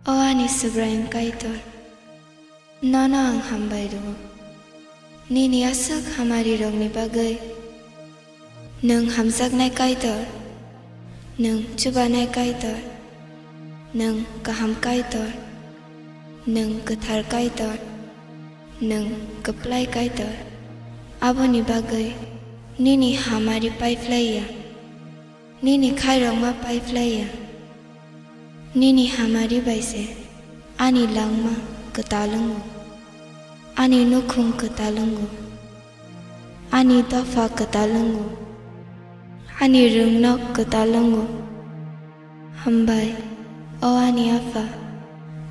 Oani Subrai kaitor. Nana ang hambay do. Nini asak hamari rong ni bagay. Nung hamsak na kaitor. Nung chuba na kaitor. Nung kaham kaitor. Nung kathar kaitor. Nung kaplay kaitor. Abo ni bagay. Nini hamari paiflaya. Nini khairong ma paiflaya. Nini hamari baise. Ani langma katalungu. Ani nukhung katalungu. Ani dafa katalungu. Ani rungnok katalungu. Hambai. O ani afa.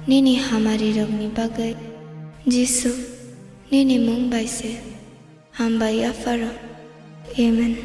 Nini hamari rogni bagay. Jisu. Nini mung baise. Hambai afaro. Amen.